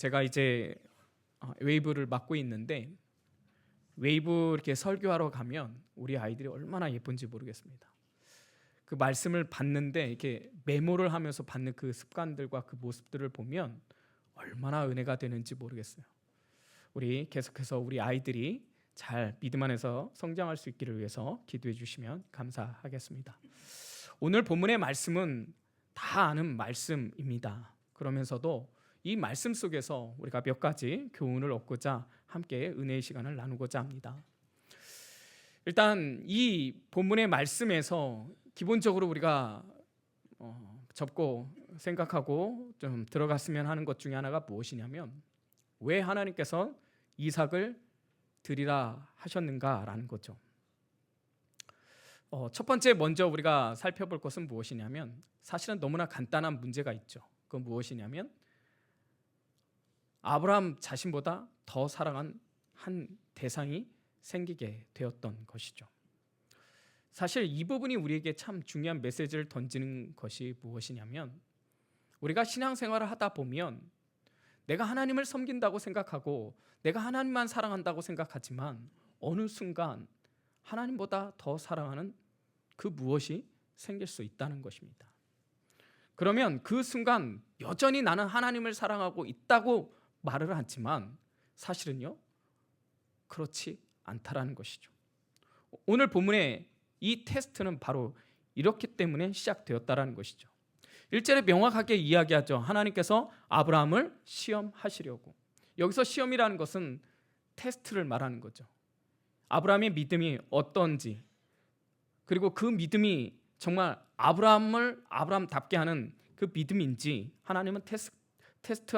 제가 이제 웨이브를 맡고 있는데 웨이브 이렇게 설교하러 가면 우리 아이들이 얼마나 예쁜지 모르겠습니다. 그 말씀을 받는데 이렇게 메모를 하면서 받는 그 습관들과 그 모습들을 보면 얼마나 은혜가 되는지 모르겠어요. 우리 계속해서 우리 아이들이 잘 믿음 안에서 성장할 수 있기를 위해서 기도해 주시면 감사하겠습니다. 오늘 본문의 말씀은 다 아는 말씀입니다. 그러면서도 이 말씀 속에서 우리가 몇 가지 교훈을 얻고자 함께 은혜의 시간을 나누고자 합니다. 일단 이 본문의 말씀에서 기본적으로 우리가 접고 생각하고 좀 들어갔으면 하는 것 중에 하나가 무엇이냐면 왜 하나님께서 이삭을 드리라 하셨는가라는 거죠. 첫 번째 먼저 우리가 살펴볼 것은 무엇이냐면 사실은 너무나 간단한 문제가 있죠. 그건 무엇이냐면 아브라함 자신보다 더 사랑한 한 대상이 생기게 되었던 것이죠. 사실 이 부분이 우리에게 참 중요한 메시지를 던지는 것이 무엇이냐면 우리가 신앙생활을 하다 보면 내가 하나님을 섬긴다고 생각하고 내가 하나님만 사랑한다고 생각하지만 어느 순간 하나님보다 더 사랑하는 그 무엇이 생길 수 있다는 것입니다. 그러면 그 순간 여전히 나는 하나님을 사랑하고 있다고 말을 하지만 사실은요 그렇지 않다라는 것이죠. 오늘 본문의 이 테스트는 바로 이렇기 때문에 시작되었다라는 것이죠. 1절에 명확하게 이야기하죠. 하나님께서 아브라함을 시험하시려고. 여기서 시험이라는 것은 테스트를 말하는 거죠. 아브라함의 믿음이 어떤지, 그리고 그 믿음이 정말 아브라함답게 하는 그 믿음인지 하나님은 테스트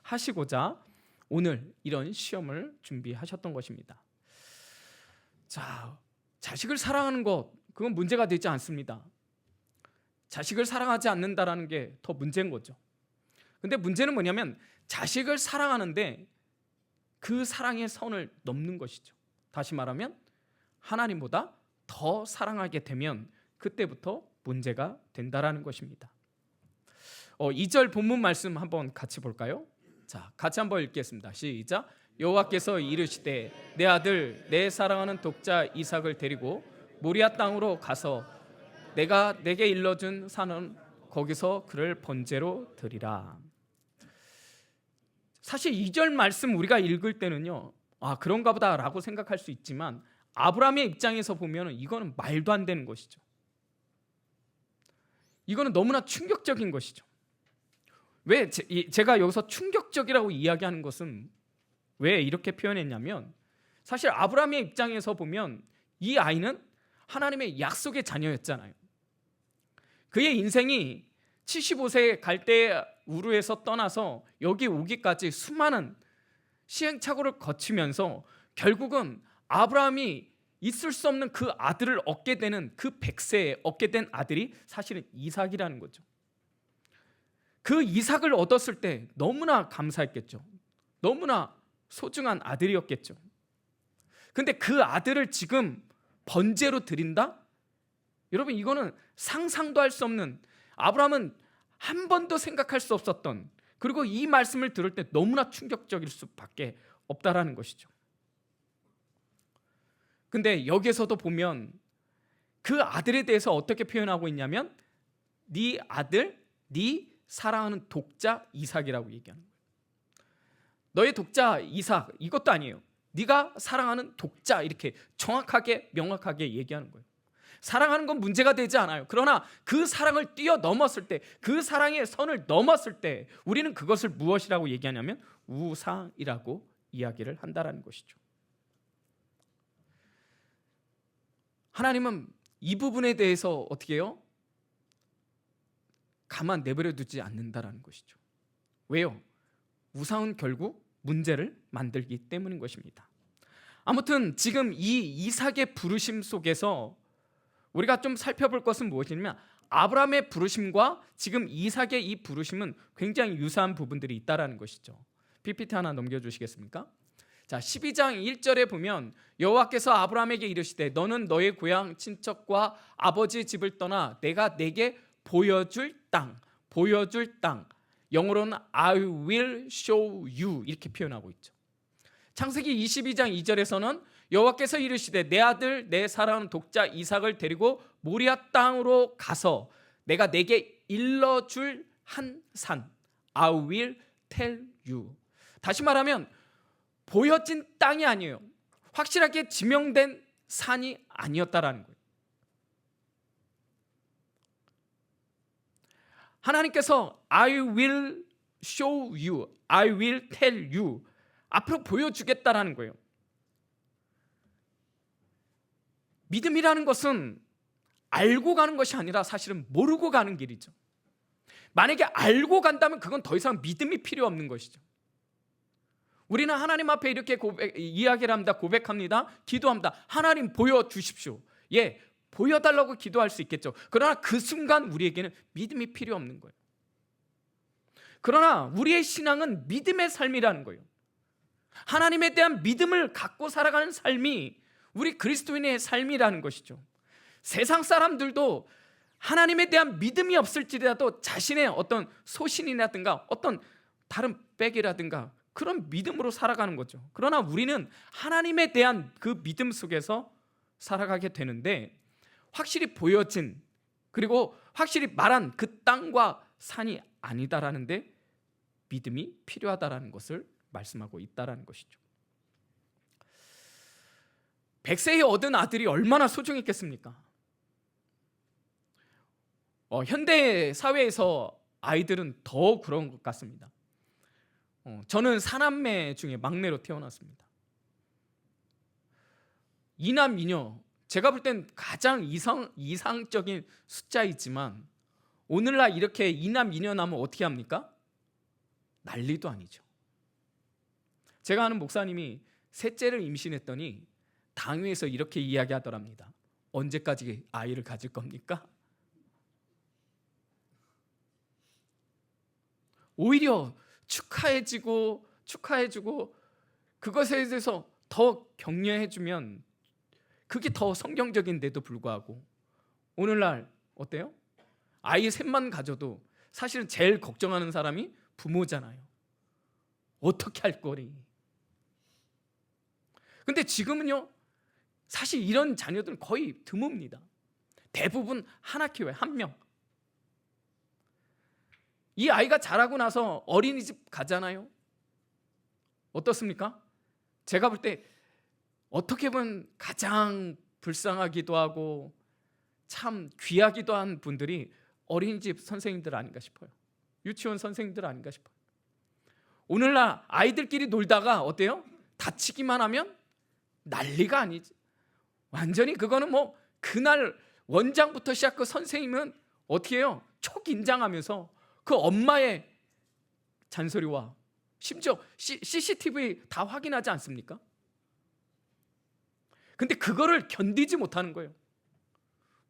하시고자 오늘 이런 시험을 준비하셨던 것입니다. 자, 자식을 사랑하는 것 그건 문제가 되지 않습니다. 자식을 사랑하지 않는다라는 게 더 문제인 거죠. 근데 문제는 뭐냐면 자식을 사랑하는데 그 사랑의 선을 넘는 것이죠. 다시 말하면 하나님보다 더 사랑하게 되면 그때부터 문제가 된다라는 것입니다. 2절 본문 말씀 한번 같이 볼까요? 자, 같이 한번 읽겠습니다. 시작. 여호와께서 이르시되 내 아들 내 사랑하는 독자 이삭을 데리고 모리아 땅으로 가서 내가 내게 일러준 산은 거기서 그를 번제로 드리라. 사실 2절 말씀 우리가 읽을 때는요 그런가 보다 라고 생각할 수 있지만 아브라함의 입장에서 보면 이거는 말도 안 되는 것이죠. 이거는 너무나 충격적인 것이죠. 왜 제가 여기서 충격적이라고 이야기하는 것은 왜 이렇게 표현했냐면 사실 아브라함의 입장에서 보면 이 아이는 하나님의 약속의 자녀였잖아요. 그의 인생이 75세 갈대 우르에서 떠나서 여기 오기까지 수많은 시행착오를 거치면서 결국은 아브라함이 있을 수 없는 그 아들을 얻게 되는 그 100세에 얻게 된 아들이 사실은 이삭이라는 거죠. 그 이삭을 얻었을 때 너무나 감사했겠죠. 너무나 소중한 아들이었겠죠. 근데 그 아들을 지금 번제로 드린다? 여러분 이거는 상상도 할 수 없는, 아브라함은 한 번도 생각할 수 없었던, 그리고 이 말씀을 들을 때 너무나 충격적일 수밖에 없다라는 것이죠. 근데 여기에서도 보면 그 아들에 대해서 어떻게 표현하고 있냐면 네 아들, 네 사랑하는 독자 이삭이라고 얘기하는 거예요. 너의 독자 이삭, 이것도 아니에요. 네가 사랑하는 독자, 이렇게 정확하게 명확하게 얘기하는 거예요. 사랑하는 건 문제가 되지 않아요. 그러나 그 사랑을 뛰어넘었을 때, 그 사랑의 선을 넘었을 때 우리는 그것을 무엇이라고 얘기하냐면 우상이라고 이야기를 한다라는 것이죠. 하나님은 이 부분에 대해서 어떻게 해요? 가만 내버려 두지 않는다라는 것이죠. 왜요? 우상은 결국 문제를 만들기 때문인 것입니다. 아무튼 지금 이 이삭의 부르심 속에서 우리가 좀 살펴볼 것은 무엇이냐면 아브라함의 부르심과 지금 이삭의 이 부르심은 굉장히 유사한 부분들이 있다라는 것이죠. PPT 하나 넘겨주시겠습니까? 자, 12장 1절에 보면 여호와께서 아브라함에게 이르시되 너는 너의 고향 친척과 아버지 집을 떠나 내가 내게 보여줄 땅 영어로는 I will show you 이렇게 표현하고 있죠. 창세기 22장 2절에서는 여호와께서 이르시되 내 아들 내 사랑하는 독자 이삭을 데리고 모리아 땅으로 가서 내가 내게 일러줄 한 산 I will tell you. 다시 말하면 보여진 땅이 아니에요. 확실하게 지명된 산이 아니었다라는 거예요. 하나님께서 I will show you, I will tell you 앞으로 보여주겠다라는 거예요. 믿음이라는 것은 알고 가는 것이 아니라 사실은 모르고 가는 길이죠. 만약에 알고 간다면 그건 더 이상 믿음이 필요 없는 것이죠. 우리는 하나님 앞에 이렇게 이야기를 합니다. 고백합니다. 기도합니다. 하나님 보여주십시오. 예, 보여달라고 기도할 수 있겠죠. 그러나 그 순간 우리에게는 믿음이 필요 없는 거예요. 그러나 우리의 신앙은 믿음의 삶이라는 거예요. 하나님에 대한 믿음을 갖고 살아가는 삶이 우리 그리스도인의 삶이라는 것이죠. 세상 사람들도 하나님에 대한 믿음이 없을지라도 자신의 어떤 소신이라든가 어떤 다른 백이라든가 그런 믿음으로 살아가는 거죠. 그러나 우리는 하나님에 대한 그 믿음 속에서 살아가게 되는데 확실히 보여진 그리고 확실히 말한 그 땅과 산이 아니다라는데 믿음이 필요하다라는 것을 말씀하고 있다라는 것이죠. 100세에 얻은 아들이 얼마나 소중했겠습니까? 현대 사회에서 아이들은 더 그런 것 같습니다. 저는 사남매 중에 막내로 태어났습니다. 이남 이녀, 제가 볼 땐 가장 이상적인 숫자이지만 오늘날 이렇게 이남 이녀 나면 어떻게 합니까? 난리도 아니죠. 제가 아는 목사님이 셋째를 임신했더니 당회에서 이렇게 이야기하더랍니다. 언제까지 아이를 가질 겁니까? 오히려 축하해주고 그것에 대해서 더 격려해주면 그게 더 성경적인데도 불구하고 오늘날 어때요? 아이 셋만 가져도 사실은 제일 걱정하는 사람이 부모잖아요. 어떻게 할 거리? 근데 지금은요 사실 이런 자녀들은 거의 드뭅니다. 대부분 하나 키워요. 한 명. 이 아이가 자라고 나서 어린이집 가잖아요. 어떻습니까? 제가 볼 때 어떻게 보면 가장 불쌍하기도 하고 참 귀하기도 한 분들이 어린이집 선생님들 아닌가 싶어요. 유치원 선생님들 아닌가 싶어요. 오늘날 아이들끼리 놀다가 어때요? 다치기만 하면 난리가 아니지. 완전히 그거는 뭐 그날 원장부터 시작 그 선생님은 어떻게 해요? 초긴장하면서 그 엄마의 잔소리와 심지어 CCTV 다 확인하지 않습니까? 근데 그거를 견디지 못하는 거예요.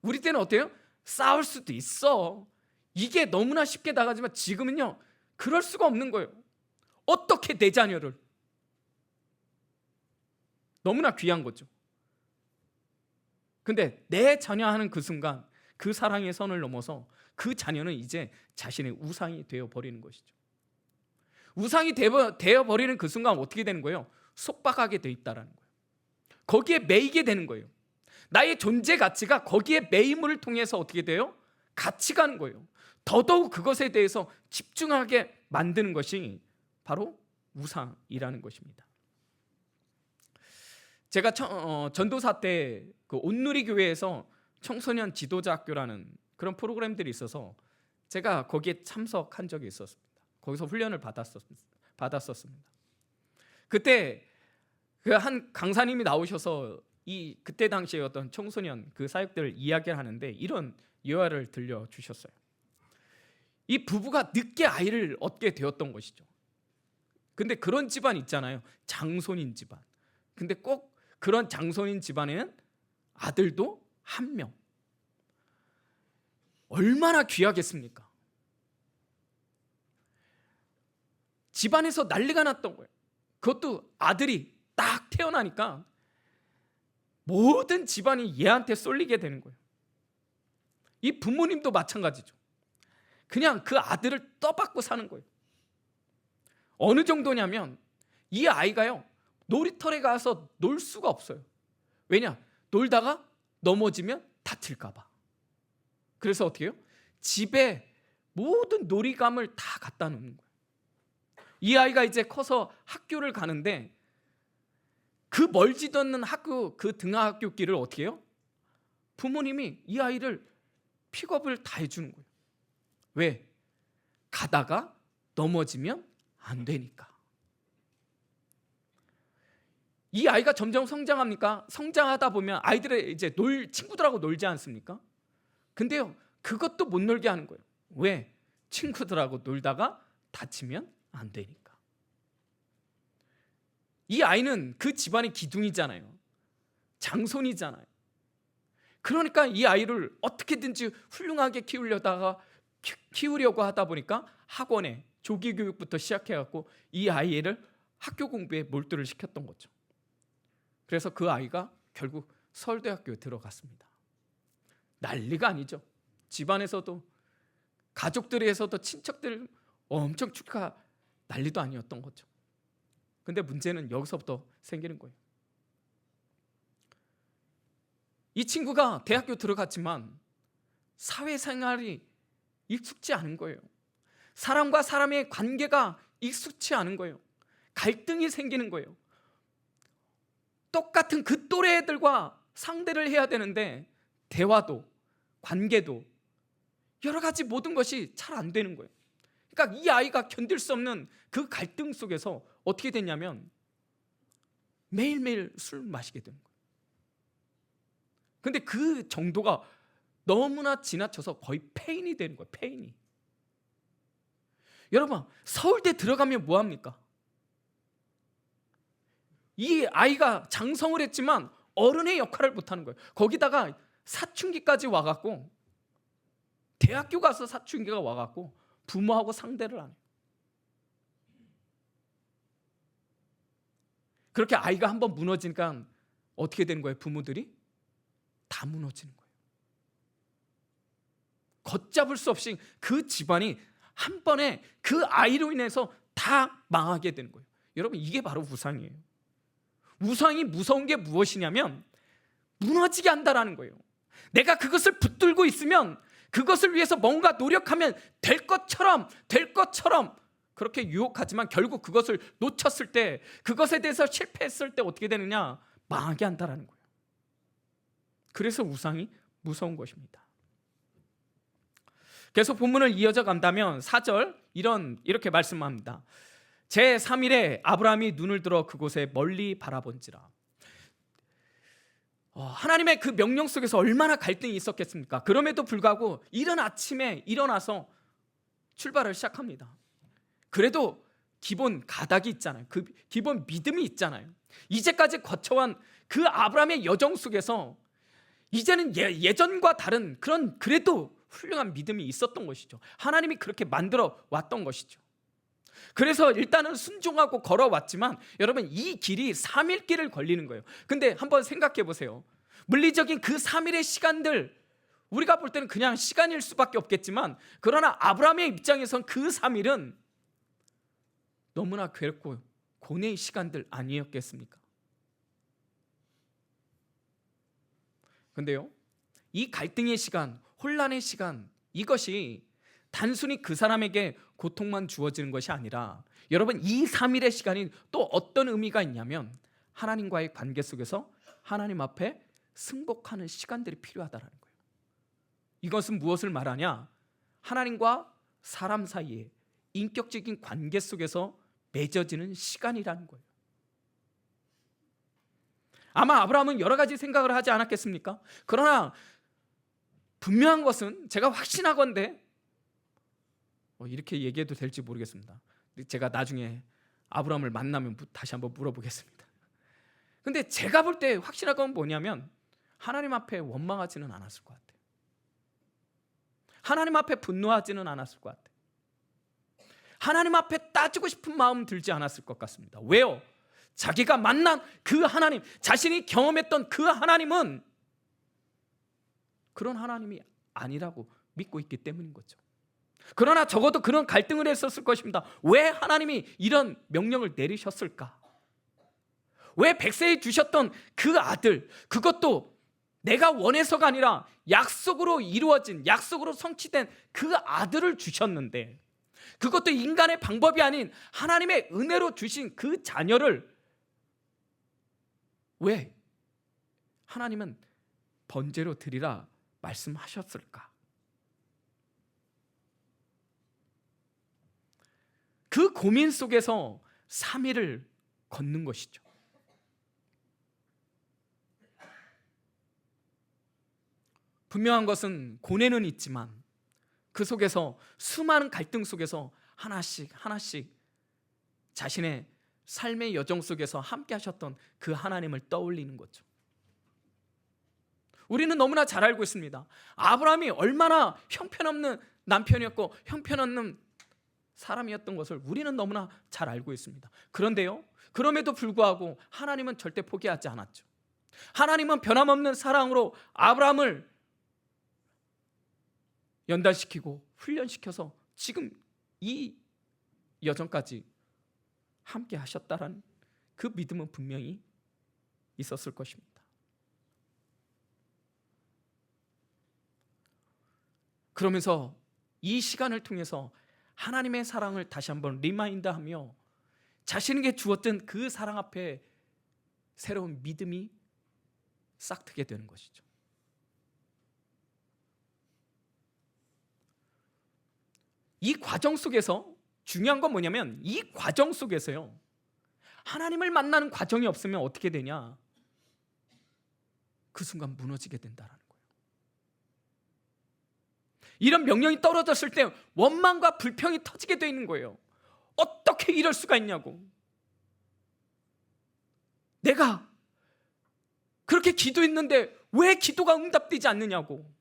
우리 때는 어때요? 싸울 수도 있어. 이게 너무나 쉽게 나가지만 지금은요 그럴 수가 없는 거예요. 어떻게 내 자녀를 너무나 귀한 거죠. 근데 내 자녀 하는 그 순간 그 사랑의 선을 넘어서 그 자녀는 이제 자신의 우상이 되어버리는 것이죠. 우상이 되어버리는 그 순간 어떻게 되는 거예요? 속박하게 돼 있다는 거예요. 거기에 매이게 되는 거예요. 나의 존재 가치가 거기에 매임을 통해서 어떻게 돼요? 같이 가는 거예요. 더더욱 그것에 대해서 집중하게 만드는 것이 바로 우상이라는 것입니다. 제가 전도사 때 그 온누리 교회에서 청소년 지도자 학교라는 그런 프로그램들이 있어서 제가 거기에 참석한 적이 있었습니다. 거기서 훈련을 받았었습니다. 그때 그 한 강사님이 나오셔서 이 그때 당시에 어떤 청소년 그 사역들을 이야기를 하는데 이런 예화를 들려주셨어요. 이 부부가 늦게 아이를 얻게 되었던 것이죠. 근데 그런 집안 있잖아요. 장손인 집안. 근데 꼭 그런 장손인 집안에는 아들도 한 명. 얼마나 귀하겠습니까? 집안에서 난리가 났던 거예요. 그것도 아들이 딱 태어나니까 모든 집안이 얘한테 쏠리게 되는 거예요. 이 부모님도 마찬가지죠. 그냥 그 아들을 떠받고 사는 거예요. 어느 정도냐면 이 아이가요, 놀이터에 가서 놀 수가 없어요. 왜냐? 놀다가 넘어지면 다칠까 봐. 그래서 어떻게 해요? 집에 모든 놀이감을 다 갖다 놓는 거예요. 이 아이가 이제 커서 학교를 가는데 그 멀지도 않는 학교, 그 등하학교 길을 어떻게 해요? 부모님이 이 아이를 픽업을 다 해주는 거예요. 왜? 가다가 넘어지면 안 되니까. 이 아이가 점점 성장합니까? 성장하다 보면 아이들의 이제 친구들하고 놀지 않습니까? 근데요, 그것도 못 놀게 하는 거예요. 왜? 친구들하고 놀다가 다치면 안 되니까. 이 아이는 그 집안의 기둥이잖아요. 장손이잖아요. 그러니까 이 아이를 어떻게든지 훌륭하게 키우려고 하다 보니까 학원에 조기 교육부터 시작해갖고 이 아이를 학교 공부에 몰두를 시켰던 거죠. 그래서 그 아이가 결국 서울대학교에 들어갔습니다. 난리가 아니죠. 집안에서도, 가족들에서도, 친척들 엄청 축하 난리도 아니었던 거죠. 근데 문제는 여기서부터 생기는 거예요. 이 친구가 대학교 들어갔지만 사회생활이 익숙지 않은 거예요. 사람과 사람의 관계가 익숙치 않은 거예요. 갈등이 생기는 거예요. 똑같은 그 또래 애들과 상대를 해야 되는데 대화도, 관계도, 여러 가지 모든 것이 잘 안 되는 거예요. 그러니까 이 아이가 견딜 수 없는 그 갈등 속에서 어떻게 됐냐면 매일매일 술 마시게 되는 거예요. 근데 그 정도가 너무나 지나쳐서 거의 폐인이 되는 거예요. 폐인이. 여러분, 서울대 들어가면 뭐합니까? 이 아이가 장성을 했지만 어른의 역할을 못하는 거예요. 거기다가 사춘기까지 와갖고, 대학교 가서 사춘기가 와갖고 부모하고 상대를 안 해요. 그렇게 아이가 한번 무너지니까 어떻게 되는 거예요? 부모들이 다 무너지는 거예요. 걷잡을 수 없이 그 집안이 한 번에 그 아이로 인해서 다 망하게 되는 거예요. 여러분, 이게 바로 우상이에요. 우상이 무서운 게 무엇이냐면 무너지게 한다라는 거예요. 내가 그것을 붙들고 있으면 그것을 위해서 뭔가 노력하면 될 것처럼 그렇게 유혹하지만 결국 그것을 놓쳤을 때, 그것에 대해서 실패했을 때 어떻게 되느냐? 망하게 한다라는 거예요. 그래서 우상이 무서운 것입니다. 계속 본문을 이어져 간다면 4절 이렇게 말씀합니다. 제3일에 아브라함이 눈을 들어 그곳에 멀리 바라본지라. 하나님의 그 명령 속에서 얼마나 갈등이 있었겠습니까? 그럼에도 불구하고 이른 아침에 일어나서 출발을 시작합니다. 그래도 기본 가닥이 있잖아요. 그 기본 믿음이 있잖아요. 이제까지 거쳐온 그 아브라함의 여정 속에서 이제는 예전과 다른 그런 그래도 훌륭한 믿음이 있었던 것이죠. 하나님이 그렇게 만들어 왔던 것이죠. 그래서 일단은 순종하고 걸어왔지만 여러분, 이 길이 3일 길을 걸리는 거예요. 근데 한번 생각해 보세요. 물리적인 그 3일의 시간들, 우리가 볼 때는 그냥 시간일 수밖에 없겠지만, 그러나 아브라함의 입장에선 그 3일은 너무나 괴롭고 고뇌의 시간들 아니었겠습니까? 근데요, 이 갈등의 시간, 혼란의 시간, 이것이 단순히 그 사람에게 고통만 주어지는 것이 아니라, 여러분, 이 3일의 시간이 또 어떤 의미가 있냐면 하나님과의 관계 속에서 하나님 앞에 승복하는 시간들이 필요하다는 거예요. 이것은 무엇을 말하냐? 하나님과 사람 사이에 인격적인 관계 속에서 맺어지는 시간이라는 거예요. 아마 아브라함은 여러 가지 생각을 하지 않았겠습니까? 그러나 분명한 것은, 제가 확신하건대, 이렇게 얘기해도 될지 모르겠습니다. 제가 나중에 아브라함을 만나면 다시 한번 물어보겠습니다. 근데 제가 볼 때 확신한 건 뭐냐면 하나님 앞에 원망하지는 않았을 것 같아요. 하나님 앞에 분노하지는 않았을 것 같아요. 하나님 앞에 따지고 싶은 마음 들지 않았을 것 같습니다. 왜요? 자기가 만난 그 하나님, 자신이 경험했던 그 하나님은 그런 하나님이 아니라고 믿고 있기 때문인 거죠. 그러나 적어도 그런 갈등을 했었을 것입니다. 왜 하나님이 이런 명령을 내리셨을까? 왜 백세에 주셨던 그 아들, 그것도 내가 원해서가 아니라 약속으로 이루어진, 약속으로 성취된 그 아들을 주셨는데, 그것도 인간의 방법이 아닌 하나님의 은혜로 주신 그 자녀를 왜 하나님은 번제로 드리라 말씀하셨을까? 그 고민 속에서 3일을 걷는 것이죠. 분명한 것은 고뇌는 있지만 그 속에서 수많은 갈등 속에서 하나씩 자신의 삶의 여정 속에서 함께 하셨던 그 하나님을 떠올리는 거죠. 우리는 너무나 잘 알고 있습니다. 아브라함이 얼마나 형편없는 남편이었고 형편없는 사람이었던 것을 우리는 너무나 잘 알고 있습니다. 그런데요, 그럼에도 불구하고 하나님은 절대 포기하지 않았죠. 하나님은 변함없는 사랑으로 아브라함을 연단시키고 훈련시켜서 지금 이 여정까지 함께 하셨다라는 그 믿음은 분명히 있었을 것입니다. 그러면서 이 시간을 통해서 하나님의 사랑을 다시 한번 리마인드하며 자신에게 주었던 그 사랑 앞에 새로운 믿음이 싹트게 되는 것이죠. 이 과정 속에서 중요한 건 뭐냐면, 이 과정 속에서요, 하나님을 만나는 과정이 없으면 어떻게 되냐? 그 순간 무너지게 된다라는 거예요. 이런 명령이 떨어졌을 때 원망과 불평이 터지게 돼 있는 거예요. 어떻게 이럴 수가 있냐고. 내가 그렇게 기도했는데 왜 기도가 응답되지 않느냐고.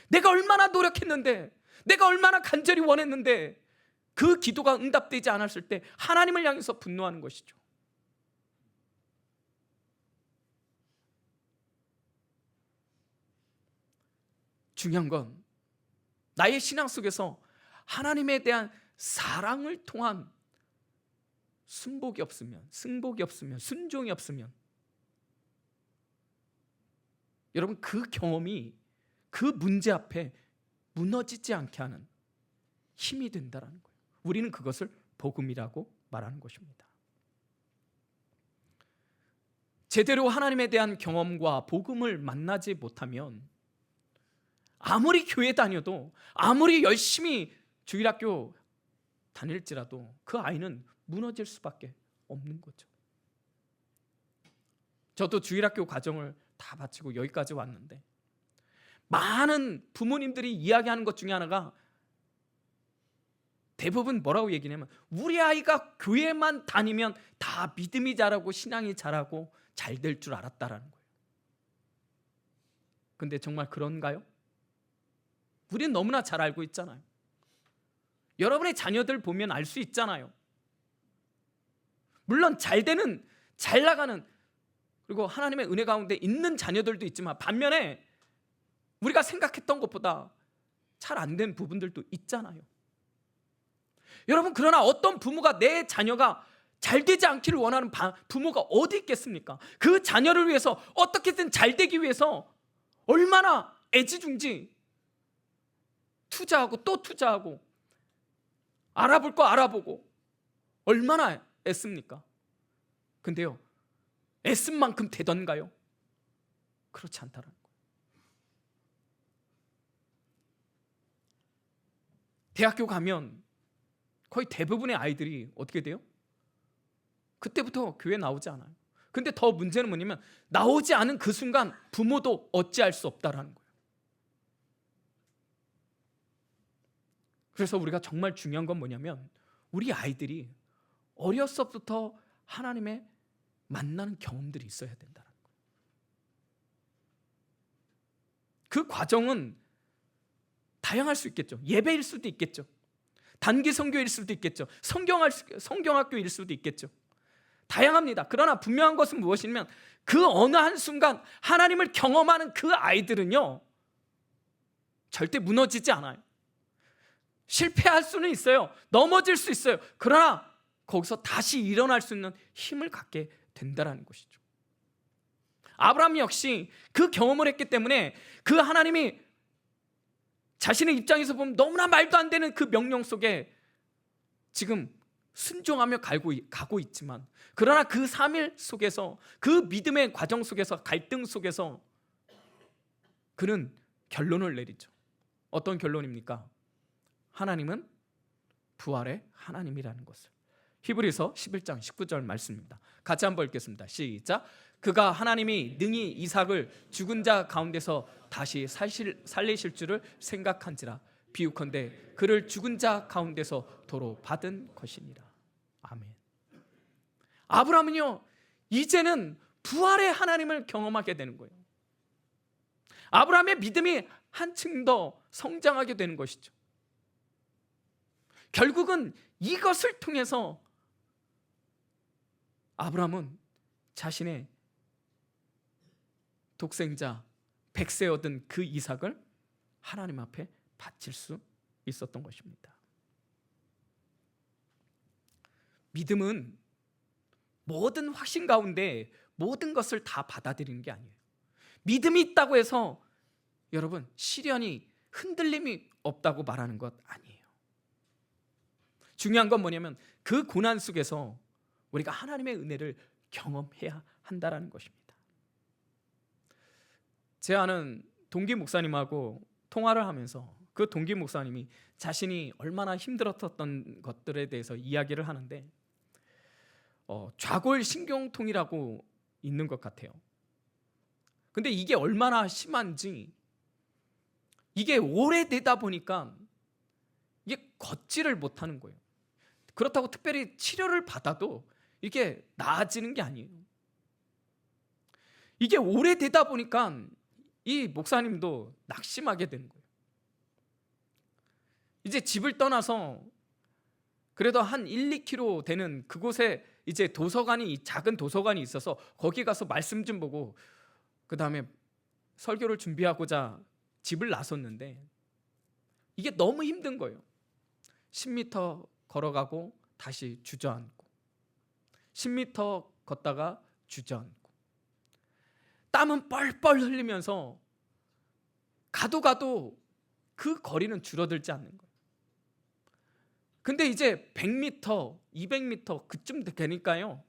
내가 얼마나 노력했는데, 내가 얼마나 간절히 원했는데 그 기도가 응답되지 않았을 때 하나님을 향해서 분노하는 것이죠. 중요한 건 나의 신앙 속에서 하나님에 대한 사랑을 통한 승복이 없으면, 승복이 없으면, 순종이 없으면, 여러분 그 경험이 그 문제 앞에 무너지지 않게 하는 힘이 된다는 거예요. 우리는 그것을 복음이라고 말하는 것입니다. 제대로 하나님에 대한 경험과 복음을 만나지 못하면 아무리 교회 다녀도, 아무리 열심히 주일학교 다닐지라도 그 아이는 무너질 수밖에 없는 거죠. 저도 주일학교 과정을 다 마치고 여기까지 왔는데 많은 부모님들이 이야기하는 것 중에 하나가 대부분 뭐라고 얘기냐면, 우리 아이가 교회만 다니면 다 믿음이 자라고 신앙이 자라고 잘 될 줄 알았다라는 거예요. 근데 정말 그런가요? 우리는 너무나 잘 알고 있잖아요. 여러분의 자녀들 보면 알 수 있잖아요. 물론 잘 되는, 잘 나가는, 그리고 하나님의 은혜 가운데 있는 자녀들도 있지만 반면에 우리가 생각했던 것보다 잘 안 된 부분들도 있잖아요. 여러분, 그러나 어떤 부모가 내 자녀가 잘 되지 않기를 원하는 부모가 어디 있겠습니까? 그 자녀를 위해서 어떻게든 잘 되기 위해서 얼마나 애지중지 투자하고 또 투자하고 알아볼 거 알아보고 얼마나 애씁니까? 근데요, 애쓴 만큼 되던가요? 그렇지 않다라는 거예요. 대학교 가면 거의 대부분의 아이들이 어떻게 돼요? 그때부터 교회 나오지 않아요. 근데 더 문제는 뭐냐면, 나오지 않은 그 순간 부모도 어찌할 수 없다라는 거예요. 그래서 우리가 정말 중요한 건 뭐냐면, 우리 아이들이 어렸을 때부터 하나님의 만나는 경험들이 있어야 된다는 거예요. 그 과정은 다양할 수 있겠죠. 예배일 수도 있겠죠. 단기 선교일 수도 있겠죠. 성경학교일 수도 있겠죠. 다양합니다. 그러나 분명한 것은 무엇이냐면, 그 어느 한순간 하나님을 경험하는 그 아이들은요, 절대 무너지지 않아요. 실패할 수는 있어요. 넘어질 수 있어요. 그러나 거기서 다시 일어날 수 있는 힘을 갖게 된다는 것이죠. 아브라함 역시 그 경험을 했기 때문에 그 하나님이 자신의 입장에서 보면 너무나 말도 안 되는 그 명령 속에 지금 순종하며 가고 있지만, 그러나 그 3일 속에서, 그 믿음의 과정 속에서, 갈등 속에서 그는 결론을 내리죠. 어떤 결론입니까? 하나님은 부활의 하나님이라는 것을. 히브리서 11장 19절 말씀입니다. 같이 한번 읽겠습니다. 시작. 그가 하나님이 능히 이삭을 죽은 자 가운데서 다시 살리실 줄을 생각한지라. 비유컨대 그를 죽은 자 가운데서 도로 받은 것이니라. 아멘. 아브라함은요, 이제는 부활의 하나님을 경험하게 되는 거예요. 아브라함의 믿음이 한층 더 성장하게 되는 것이죠. 결국은 이것을 통해서 아브라함은 자신의 독생자 백세 얻은 그 이삭을 하나님 앞에 바칠 수 있었던 것입니다. 믿음은 모든 확신 가운데 모든 것을 다 받아들이는 게 아니에요. 믿음이 있다고 해서 여러분 시련이, 흔들림이 없다고 말하는 것 아니에요. 중요한 건 뭐냐면 그 고난 속에서 우리가 하나님의 은혜를 경험해야 한다는 것입니다. 제 아는 동기 목사님하고 통화를 하면서 그 동기 목사님이 자신이 얼마나 힘들었던 것들에 대해서 이야기를 하는데, 좌골신경통이라고 있는 것 같아요. 근데 이게 얼마나 심한지, 이게 오래되다 보니까 이게 걷지를 못하는 거예요. 그렇다고 특별히 치료를 받아도 이게 나아지는 게 아니에요. 이게 오래되다 보니까 이 목사님도 낙심하게 되는 거예요. 이제 집을 떠나서 그래도 한 1, 2km 되는 그곳에 이제 도서관이, 작은 도서관이 있어서 거기 가서 말씀 좀 보고 그 다음에 설교를 준비하고자 집을 나섰는데 이게 너무 힘든 거예요. 10m 걸어가고 다시 주저앉고, 10m 걷다가 주저앉고, 땀은 뻘뻘 흘리면서 가도 그 거리는 줄어들지 않는 거예요. 근데 이제 100m, 200m 그쯤 되니까요,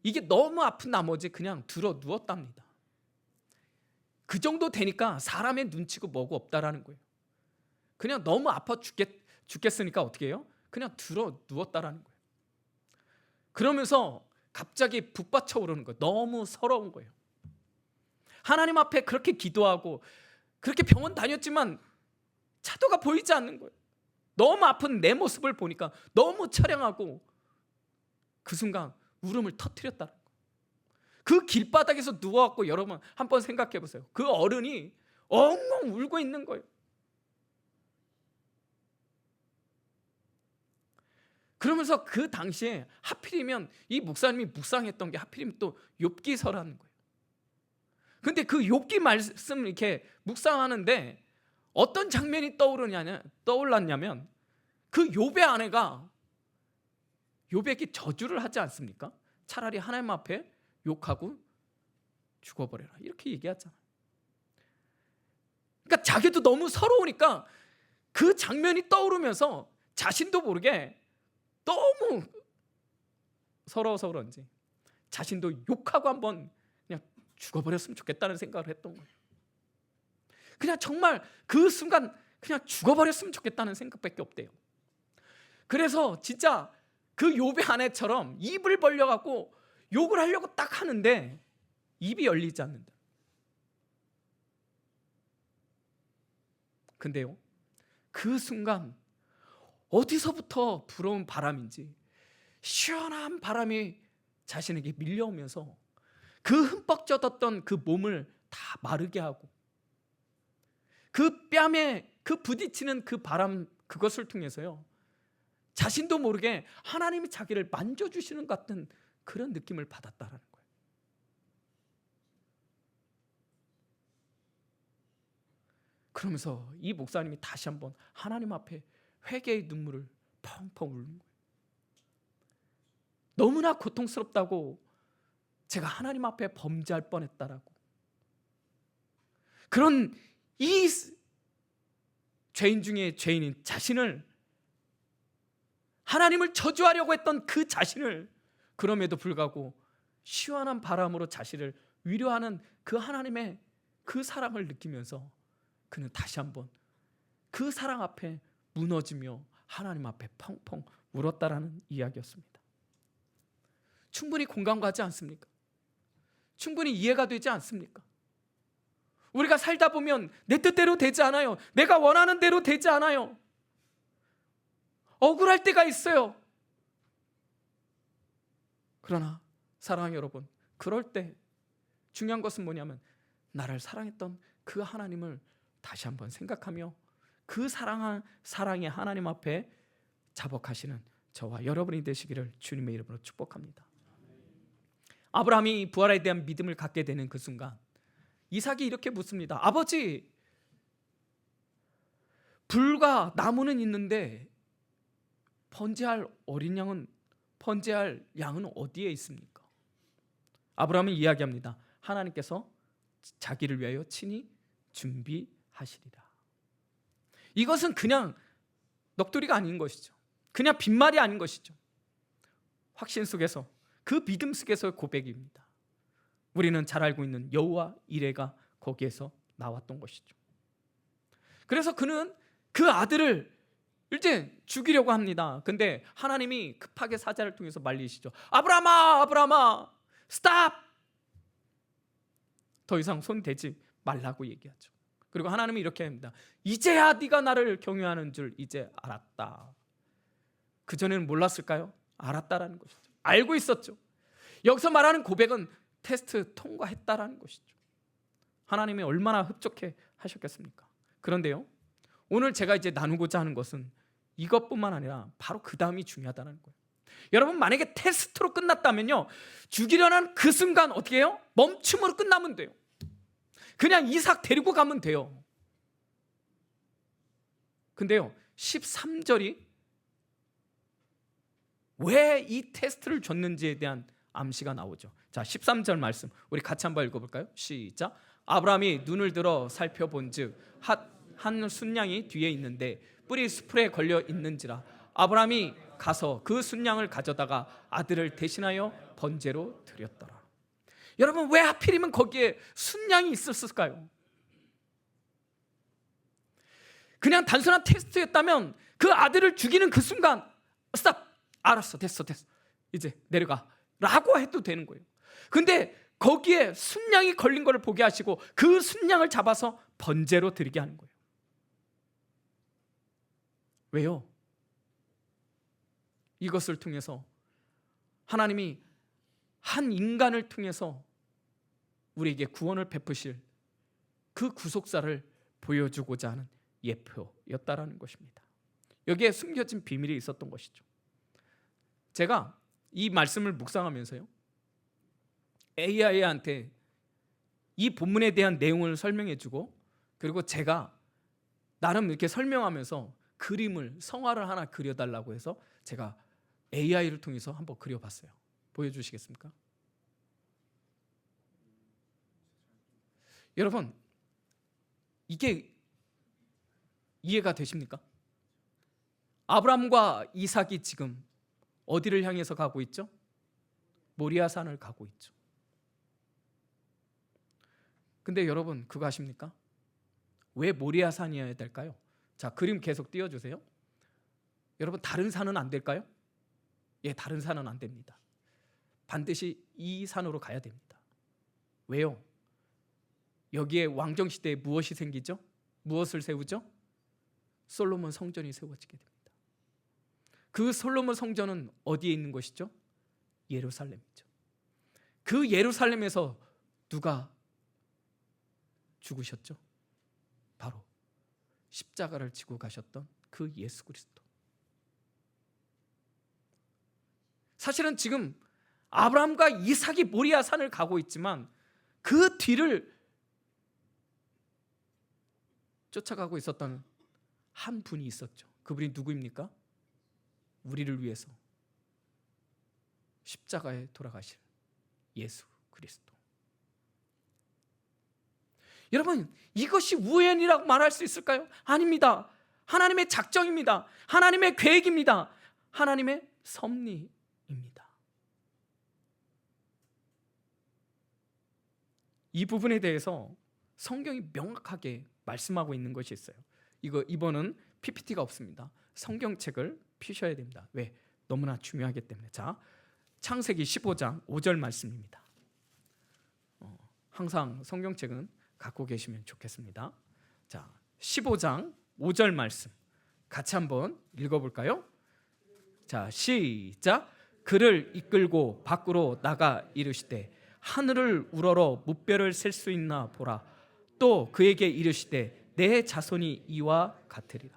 이게 너무 아픈 나머지 그냥 들어 누웠답니다. 그 정도 되니까 사람의 눈치고 뭐고 없다라는 거예요. 그냥 너무 아파 죽겠으니까 어떻게 해요? 그냥 들어 누웠다라는 거예요. 그러면서 갑자기 북받쳐 오르는 거예요. 너무 서러운 거예요. 하나님 앞에 그렇게 기도하고 그렇게 병원 다녔지만 차도가 보이지 않는 거예요. 너무 아픈 내 모습을 보니까 너무 처량하고 그 순간 울음을 터뜨렸다는 거예요. 그 길바닥에서 누워갖고 여러분 한번 생각해 보세요. 그 어른이 엉엉 울고 있는 거예요. 그러면서 그 당시에 하필이면 이 목사님이 묵상했던 게 하필이면 또 욥기서라는 거예요. 근데 그 욥기 말씀을 이렇게 묵상하는데 어떤 장면이 떠올랐냐면 그 욥의 아내가 욥에게 저주를 하지 않습니까? 차라리 하나님 앞에 욕하고 죽어버려라 이렇게 얘기하잖아요. 그러니까 자기도 너무 서러우니까 그 장면이 떠오르면서 자신도 모르게 너무 서러워서 그런지 자신도 욕하고 한번 그냥 죽어버렸으면 좋겠다는 생각을 했던 거예요. 그냥 정말 그 순간 그냥 죽어버렸으면 좋겠다는 생각밖에 없대요. 그래서 진짜 그 욥의 아내처럼 입을 벌려갖고 욕을 하려고 딱 하는데 입이 열리지 않는다. 근데요, 그 순간 어디서부터 불어온 바람인지 시원한 바람이 자신에게 밀려오면서 그 흠뻑 젖었던 그 몸을 다 마르게 하고 그 뺨에 그 부딪히는 그 바람, 그것을 통해서요 자신도 모르게 하나님이 자기를 만져주시는 것 같은 그런 느낌을 받았다라는 거예요. 그러면서 이 목사님이 다시 한번 하나님 앞에 회개의 눈물을 펑펑 울는 거예요. 너무나 고통스럽다고 제가 하나님 앞에 범죄할 뻔했다라고. 그런 이 죄인 중에 죄인인 자신을, 하나님을 저주하려고 했던 그 자신을, 그럼에도 불구하고 시원한 바람으로 자신을 위로하는 그 하나님의 그 사랑을 느끼면서 그는 다시 한번 그 사랑 앞에 무너지며 하나님 앞에 펑펑 울었다라는 이야기였습니다. 충분히 공감 가지 않습니까? 충분히 이해가 되지 않습니까? 우리가 살다 보면 내 뜻대로 되지 않아요. 내가 원하는 대로 되지 않아요. 억울할 때가 있어요. 그러나 사랑하는 여러분, 그럴 때 중요한 것은 뭐냐면 나를 사랑했던 그 하나님을 다시 한번 생각하며 그 사랑의 하나님 앞에 자복하시는 저와 여러분이 되시기를 주님의 이름으로 축복합니다. 아브라함이 부활에 대한 믿음을 갖게 되는 그 순간 이삭이 이렇게 묻습니다. 아버지, 불과 나무는 있는데 번제할 양은 어디에 있습니까? 아브라함은 이야기합니다. 하나님께서 자기를 위하여 친히 준비하시리라. 이것은 그냥 넋두리가 아닌 것이죠. 그냥 빈말이 아닌 것이죠. 확신 속에서, 그 믿음 속에서의 고백입니다. 우리는 잘 알고 있는 여호와 이레가 거기에서 나왔던 것이죠. 그래서 그는 그 아들을 이제 죽이려고 합니다. 근데 하나님이 급하게 사자를 통해서 말리시죠. 아브라함아, 아브라함아, 스탑! 더 이상 손 대지 말라고 얘기하죠. 그리고 하나님이 이렇게 합니다. 이제야 네가 나를 경외하는 줄 이제 알았다. 그전에는 몰랐을까요? 알았다라는 것이죠. 알고 있었죠. 여기서 말하는 고백은 테스트 통과했다라는 것이죠. 하나님이 얼마나 흡족해 하셨겠습니까? 그런데요, 오늘 제가 이제 나누고자 하는 것은 이것뿐만 아니라 바로 그 다음이 중요하다는 거예요. 여러분, 만약에 테스트로 끝났다면요, 죽이려는 그 순간 어떻게 해요? 멈춤으로 끝나면 돼요. 그냥 이삭 데리고 가면 돼요. 근데요, 13절이 왜 이 테스트를 줬는지에 대한 암시가 나오죠. 자, 13절 말씀 우리 같이 한번 읽어볼까요? 시작. 아브라함이 눈을 들어 살펴본즉 한 순양이 뒤에 있는데 뿔이 수풀에 걸려 있는지라. 아브라함이 가서 그 순양을 가져다가 아들을 대신하여 번제로 드렸더라. 여러분, 왜 하필이면 거기에 순양이 있었을까요? 그냥 단순한 테스트였다면 그 아들을 죽이는 그 순간 스탑! 알았어, 됐어 이제 내려가 라고 해도 되는 거예요. 근데 거기에 순양이 걸린 것을 보게 하시고 그 순양을 잡아서 번제로 드리게 하는 거예요. 왜요? 이것을 통해서 하나님이 한 인간을 통해서 우리에게 구원을 베푸실 그 구속사를 보여주고자 하는 예표였다라는 것입니다. 여기에 숨겨진 비밀이 있었던 것이죠. 제가 이 말씀을 묵상하면서요, AI한테 이 본문에 대한 내용을 설명해주고, 그리고 제가 나름 이렇게 설명하면서 그림을, 성화를 하나 그려달라고 해서 제가 AI를 통해서 한번 그려봤어요. 보여주시겠습니까? 여러분, 이게 이해가 되십니까? 아브라함과 이삭이 지금 어디를 향해서 가고 있죠? 모리아산을 가고 있죠. 근데 여러분, 그거 아십니까? 왜 모리아산이어야 될까요? 자, 그림 계속 띄워주세요. 여러분, 다른 산은 안 될까요? 예, 다른 산은 안 됩니다. 반드시 이 산으로 가야 됩니다. 왜요? 여기에 왕정시대에 무엇이 생기죠? 무엇을 세우죠? 솔로몬 성전이 세워지게 됩니다. 그 솔로몬 성전은 어디에 있는 것이죠? 예루살렘이죠. 그 예루살렘에서 누가 죽으셨죠? 바로 십자가를 지고 가셨던 그 예수 그리스도. 사실은 지금 아브라함과 이삭이 모리아 산을 가고 있지만 그 뒤를 쫓아가고 있었던 한 분이 있었죠. 그분이 누구입니까? 우리를 위해서 십자가에 돌아가실 예수 그리스도. 여러분, 이것이 우연이라고 말할 수 있을까요? 아닙니다. 하나님의 작정입니다. 하나님의 계획입니다. 하나님의 섭리입니다. 이 부분에 대해서 성경이 명확하게 말씀하고 있는 것이 있어요. 이번은 PPT가 없습니다. 성경책을 피셔야 됩니다. 왜? 너무나 중요하기 때문에. 자, 창세기 15장 5절 말씀입니다. 항상 성경책은 갖고 계시면 좋겠습니다. 자, 15장 5절 말씀 같이 한번 읽어볼까요? 자, 시작. 그를 이끌고 밖으로 나가 이르시되 하늘을 우러러 무뼈를 셀 수 있나 보라. 또 그에게 이르시되 내 자손이 이와 같으리라.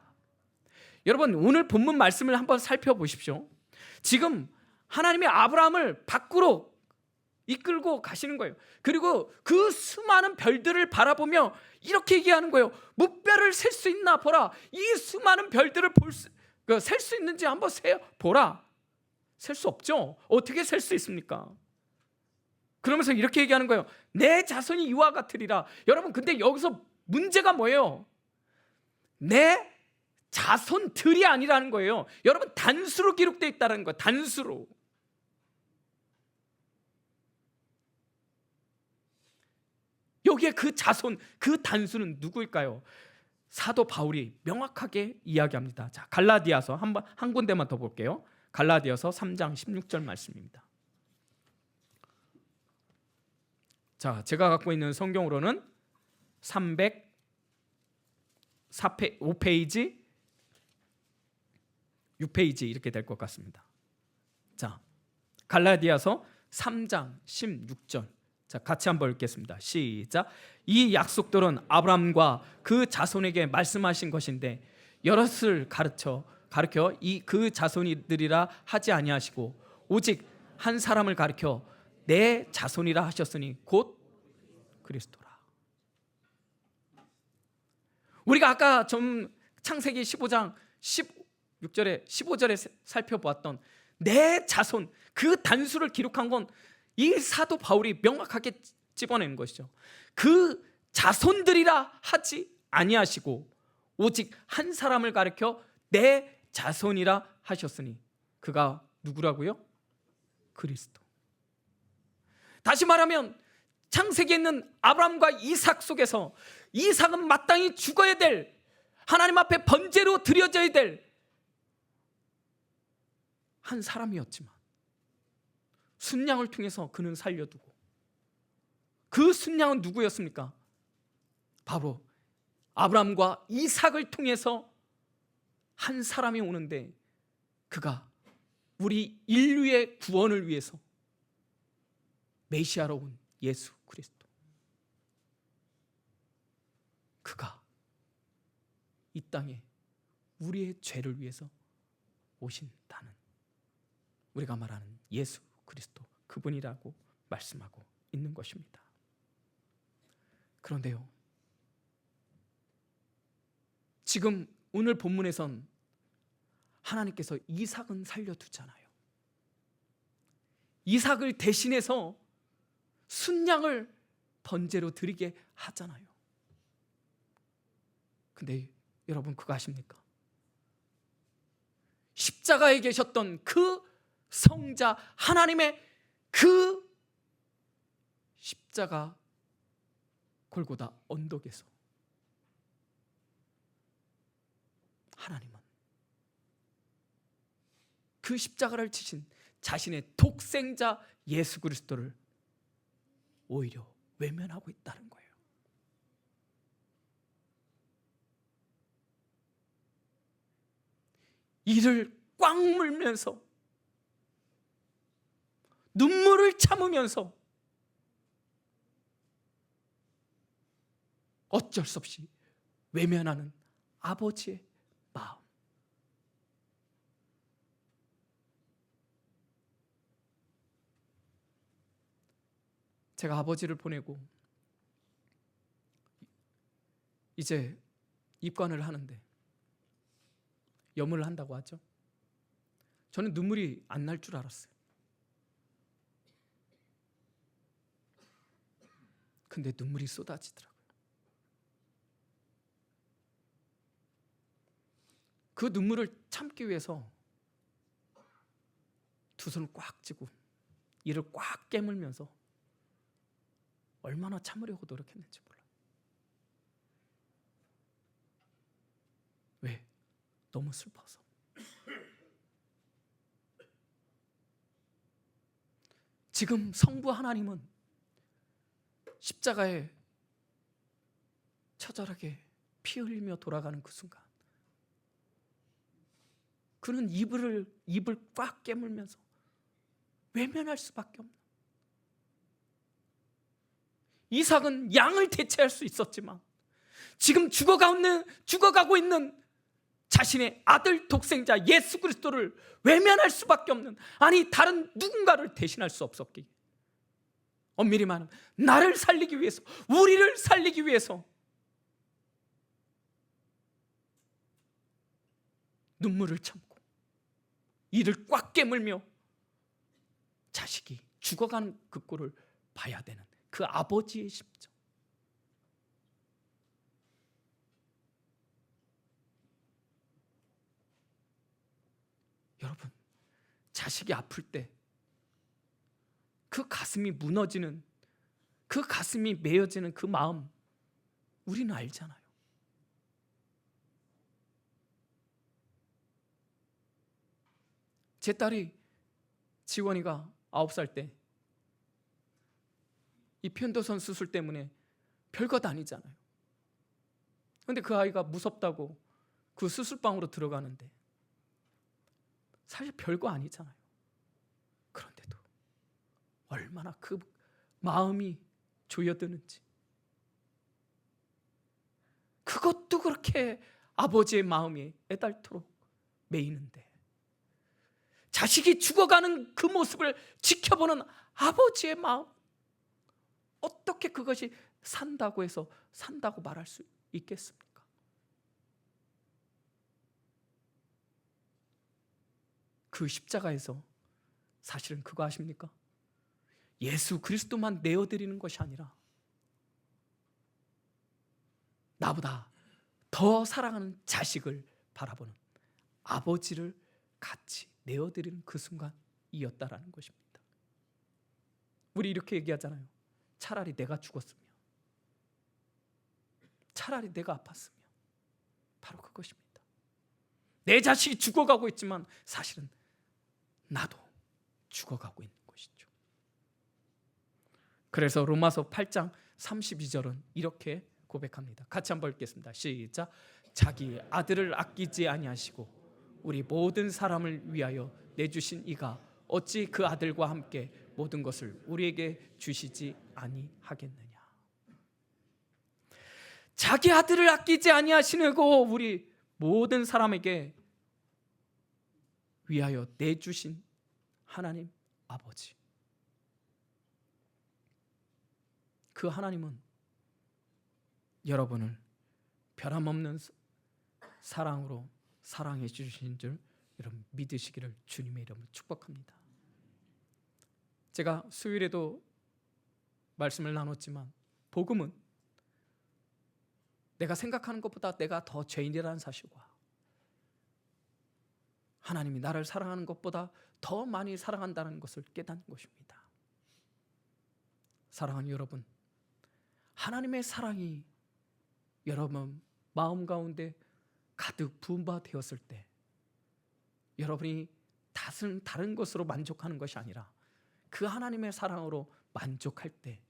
여러분, 오늘 본문 말씀을 한번 살펴보십시오. 지금 하나님이 아브라함을 밖으로 이끌고 가시는 거예요. 그리고 그 수많은 별들을 바라보며 이렇게 얘기하는 거예요. 무뼈를 셀 수 있나 보라. 이 수많은 별들을 셀 수 있는지 한번 보라. 셀 수 없죠. 어떻게 셀 수 있습니까? 그러면서 이렇게 얘기하는 거예요. 내 자손이 이와 같으리라. 여러분, 근데 여기서 문제가 뭐예요? 내 자손들이 아니라는 거예요. 여러분, 단수로 기록되어 있다는 거예요. 단수로. 여기에 그 자손, 그 단수는 누구일까요? 사도 바울이 명확하게 이야기합니다. 자, 갈라디아서 한 군데만 더 볼게요. 갈라디아서 3장 16절 말씀입니다. 자, 제가 갖고 있는 성경으로는 305페이지, 6페이지 이렇게 될 것 같습니다. 자, 갈라디아서 3장 16절. 자, 같이 한번 읽겠습니다. 시작. 이 약속들은 아브라함과 그 자손에게 말씀하신 것인데 여럿을 가르쳐 그 자손이들이라 하지 아니하시고 오직 한 사람을 가르쳐 내 자손이라 하셨으니 곧 그리스도라. 우리가 아까 좀 창세기 15장 16절에 15절에 살펴보았던 내 자손, 그 단수를 기록한 건 이 사도 바울이 명확하게 집어내는 것이죠. 그 자손들이라 하지 아니하시고 오직 한 사람을 가리켜 내 자손이라 하셨으니 그가 누구라고요? 그리스도. 다시 말하면 창세기에 있는 아브라함과 이삭 속에서 이삭은 마땅히 죽어야 될, 하나님 앞에 번제로 드려져야 될 한 사람이었지만 순양을 통해서 그는 살려두고, 그 순양은 누구였습니까? 바로 아브라함과 이삭을 통해서 한 사람이 오는데 그가 우리 인류의 구원을 위해서 메시아로 온 예수 그리스도. 그가 이 땅에 우리의 죄를 위해서 오신다는, 우리가 말하는 예수 그리스도, 그분이라고 말씀하고 있는 것입니다. 그런데요, 지금 오늘 본문에선 하나님께서 이삭은 살려두잖아요. 이삭을 대신해서 순양을 번제로 드리게 하잖아요. 근데 여러분, 그거 아십니까? 십자가에 계셨던 그 성자 하나님의 그 십자가 골고다 언덕에서 하나님은 그 십자가를 지신 자신의 독생자 예수 그리스도를 오히려 외면하고 있다는 거예요. 이를 꽉 물면서 눈물을 참으면서 어쩔 수 없이 외면하는 아버지의 마음. 제가 아버지를 보내고 이제 입관을 하는데 염을 한다고 하죠. 저는 눈물이 안 날 줄 알았어요. 근데 눈물이 쏟아지더라고요. 그 눈물을 참기 위해서 두 손을 꽉 쥐고 이를 꽉 깨물면서 얼마나 참으려고 노력했는지 몰라요. 왜? 너무 슬퍼서. 지금 성부 하나님은 십자가에 처절하게 피 흘리며 돌아가는 그 순간, 그는 입을 꽉 깨물면서 외면할 수밖에 없는, 이삭은 양을 대체할 수 있었지만 지금 죽어가고 있는 자신의 아들 독생자 예수 그리스도를 외면할 수밖에 없는, 아니 다른 누군가를 대신할 수 없었기에, 엄밀히 말하면 나를 살리기 위해서, 우리를 살리기 위해서 눈물을 참고 이를 꽉 깨물며 자식이 죽어가는 그 꼴을 봐야 되는 그 아버지의 심정. 여러분, 자식이 아플 때 그 가슴이 무너지는, 그 가슴이 메어지는 그 마음 우리는 알잖아요. 제 딸이 지원이가 9살 때 이 편도선 수술 때문에 별것 아니잖아요. 근데 그 아이가 무섭다고 그 수술방으로 들어가는데 사실 별거 아니잖아요. 그런데도 얼마나 그 마음이 조여드는지, 그것도 그렇게 아버지의 마음이 애달토록 메이는데, 자식이 죽어가는 그 모습을 지켜보는 아버지의 마음, 어떻게 그것이 산다고 해서 산다고 말할 수 있겠습니까? 그 십자가에서 사실은 그거 아십니까? 예수 그리스도만 내어드리는 것이 아니라 나보다 더 사랑하는 자식을 바라보는 아버지를 같이 내어드리는 그 순간이었다라는 것입니다. 우리 이렇게 얘기하잖아요. 차라리 내가 죽었으면, 차라리 내가 아팠으면. 바로 그것입니다. 내 자식이 죽어가고 있지만 사실은 나도 죽어가고 있는 것이죠. 그래서 로마서 8장 32절은 이렇게 고백합니다. 같이 한번 읽겠습니다. 시작. 자기 아들을 아끼지 아니하시고 우리 모든 사람을 위하여 내주신 이가 어찌 그 아들과 함께 모든 것을 우리에게 주시지 아니하겠느냐. 자기 아들을 아끼지 아니하시고 우리 모든 사람에게 위하여 내주신 하나님 아버지, 그 하나님은 여러분을 변함없는 사랑으로 사랑해 주신 줄 여러분 믿으시기를 주님의 이름으로 축복합니다. 제가 수요일에도 말씀을 나눴지만 복음은 내가 생각하는 것보다 내가 더 죄인이라는 사실과 하나님이 나를 사랑하는 것보다 더 많이 사랑한다는 것을 깨닫는 것입니다. 사랑하는 여러분, 하나님의 사랑이 여러분 마음 가운데 가득 부음받되었을 때 여러분이 다른 것으로 만족하는 것이 아니라 그 하나님의 사랑으로 만족할 때,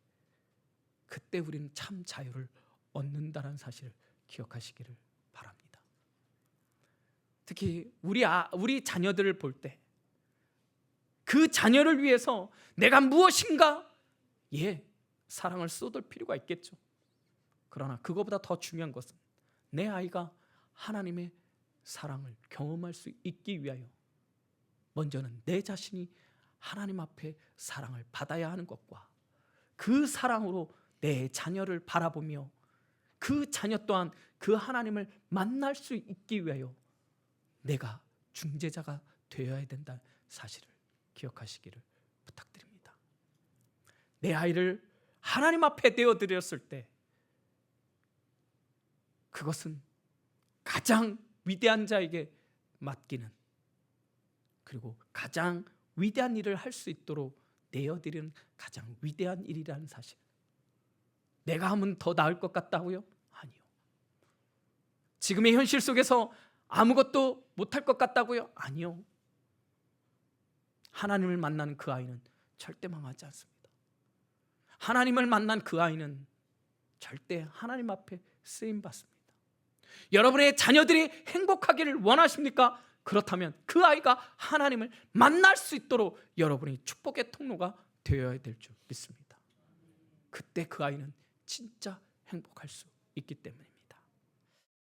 그때 우리는 참 자유를 얻는다는 사실을 기억하시기를 바랍니다. 특히 우리 자녀들을 볼 때 그 자녀를 위해서 내가 무엇인가 사랑을 쏟을 필요가 있겠죠. 그러나 그거보다 더 중요한 것은 내 아이가 하나님의 사랑을 경험할 수 있기 위하여 먼저는 내 자신이 하나님 앞에 사랑을 받아야 하는 것과 그 사랑으로 내 자녀를 바라보며 그 자녀 또한 그 하나님을 만날 수 있기 위하여 내가 중재자가 되어야 된다는 사실을 기억하시기를 부탁드립니다. 내 아이를 하나님 앞에 내어드렸을 때 그것은 가장 위대한 자에게 맡기는, 그리고 가장 위대한 일을 할 수 있도록 내어드리는 가장 위대한 일이라는 사실. 내가 하면 더 나을 것 같다고요? 아니요. 지금의 현실 속에서 아무것도 못할 것 같다고요? 아니요. 하나님을 만나는 그 아이는 절대 망하지 않습니다. 하나님을 만난 그 아이는 절대 하나님 앞에 쓰임받습니다. 여러분의 자녀들이 행복하기를 원하십니까? 그렇다면 그 아이가 하나님을 만날 수 있도록 여러분이 축복의 통로가 되어야 될 줄 믿습니다. 그때 그 아이는 진짜 행복할 수 있기 때문에